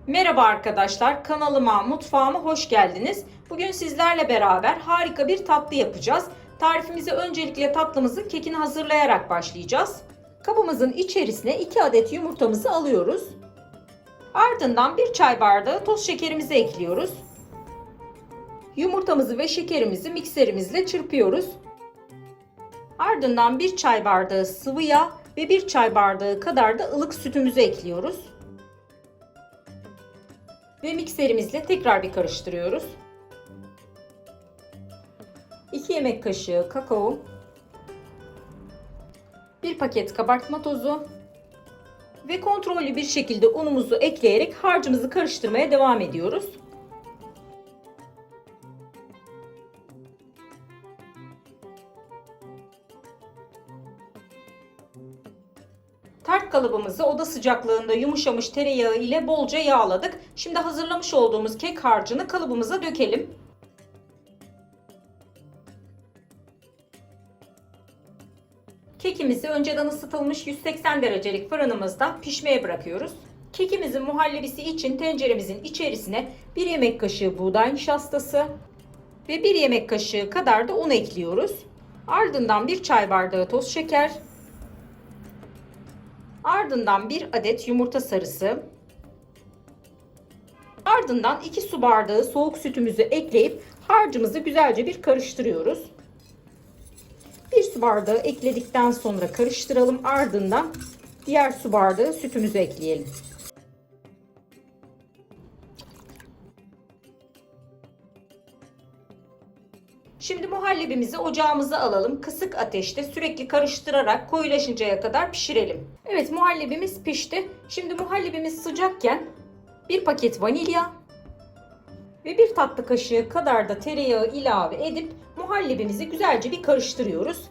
Merhaba arkadaşlar, kanalıma, mutfağıma hoş geldiniz. Bugün sizlerle beraber harika bir tatlı yapacağız. Tarifimize öncelikle tatlımızın kekini hazırlayarak başlayacağız. Kabımızın içerisine 2 adet yumurtamızı alıyoruz. Ardından 1 çay bardağı toz şekerimizi ekliyoruz. Yumurtamızı ve şekerimizi mikserimizle çırpıyoruz. Ardından 1 çay bardağı sıvı yağ ve 1 çay bardağı kadar da ılık sütümüzü ekliyoruz. Ve mikserimizle tekrar bir karıştırıyoruz. 2 yemek kaşığı kakao, 1 paket kabartma tozu ve kontrollü bir şekilde unumuzu ekleyerek harcımızı karıştırmaya devam ediyoruz. Tart kalıbımızı oda sıcaklığında yumuşamış tereyağı ile bolca yağladık. Şimdi hazırlamış olduğumuz kek harcını kalıbımıza dökelim. Kekimizi önceden ısıtılmış 180 derecelik fırınımızda pişmeye bırakıyoruz. Kekimizin muhallebisi için tenceremizin içerisine 1 yemek kaşığı buğday nişastası ve 1 yemek kaşığı kadar da un ekliyoruz. Ardından 1 çay bardağı toz şeker, ardından 1 adet yumurta sarısı, ardından 2 su bardağı soğuk sütümüzü ekleyip harcımızı güzelce bir karıştırıyoruz. 1 su bardağı ekledikten sonra karıştıralım. Ardından diğer su bardağı sütümüzü ekleyelim. Şimdi muhallebimizi ocağımıza alalım. Kısık ateşte sürekli karıştırarak koyulaşıncaya kadar pişirelim. Evet, muhallebimiz pişti. Şimdi muhallebimiz sıcakken 1 paket vanilya ve 1 tatlı kaşığı kadar da tereyağı ilave edip muhallebimizi güzelce bir karıştırıyoruz.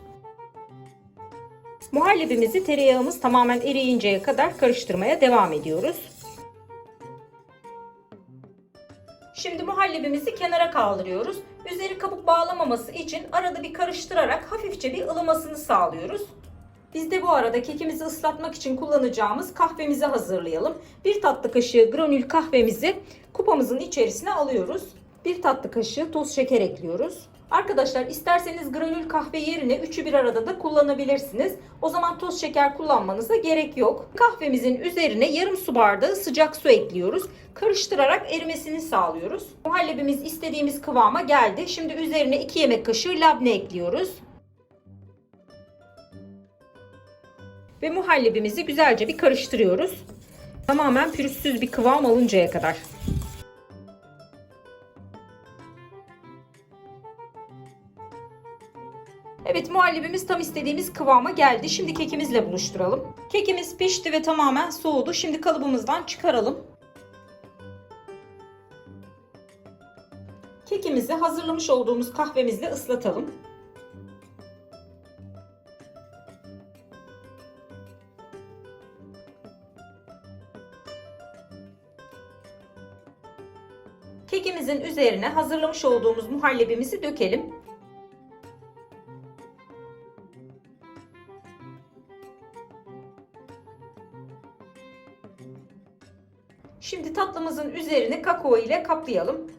Muhallebimizi tereyağımız tamamen eriyinceye kadar karıştırmaya devam ediyoruz. Şimdi muhallebimizi kenara kaldırıyoruz. Üzeri kabuk bağlamaması için arada bir karıştırarak hafifçe bir ılımasını sağlıyoruz. Biz de bu arada kekimizi ıslatmak için kullanacağımız kahvemizi hazırlayalım. 1 tatlı kaşığı granül kahvemizi kupamızın içerisine alıyoruz. 1 tatlı kaşığı toz şeker ekliyoruz. Arkadaşlar, isterseniz granül kahve yerine 3'ü bir arada da kullanabilirsiniz. O zaman toz şeker kullanmanıza gerek yok. Kahvemizin üzerine yarım su bardağı sıcak su ekliyoruz. Karıştırarak erimesini sağlıyoruz. Muhallebimiz istediğimiz kıvama geldi. Şimdi üzerine 2 yemek kaşığı labne ekliyoruz. Ve muhallebimizi güzelce bir karıştırıyoruz. Tamamen pürüzsüz bir kıvam alıncaya kadar. Evet, muhallebimiz tam istediğimiz kıvama geldi. Şimdi kekimizle buluşturalım. Kekimiz pişti ve tamamen soğudu. Şimdi kalıbımızdan çıkaralım. Kekimizi hazırlamış olduğumuz kahvemizle ıslatalım. Kekimizin üzerine hazırlamış olduğumuz muhallebimizi dökelim. Şimdi tatlımızın üzerine kakao ile kaplayalım.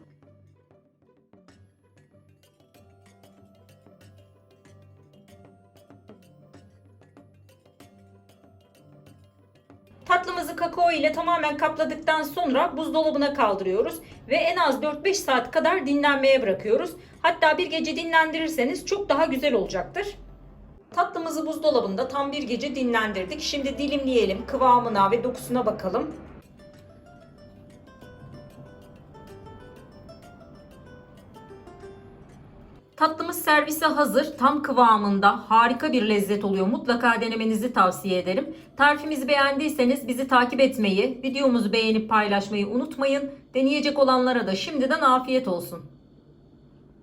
Tatlımızı kakao ile tamamen kapladıktan sonra buzdolabına kaldırıyoruz ve en az 4-5 saat kadar dinlenmeye bırakıyoruz. Hatta bir gece dinlendirirseniz çok daha güzel olacaktır. Tatlımızı buzdolabında tam bir gece dinlendirdik. Şimdi dilimleyelim, kıvamına ve dokusuna bakalım. Tatlımız servise hazır. Tam kıvamında harika bir lezzet oluyor. Mutlaka denemenizi tavsiye ederim. Tarifimizi beğendiyseniz bizi takip etmeyi, videomuzu beğenip paylaşmayı unutmayın. Deneyecek olanlara da şimdiden afiyet olsun.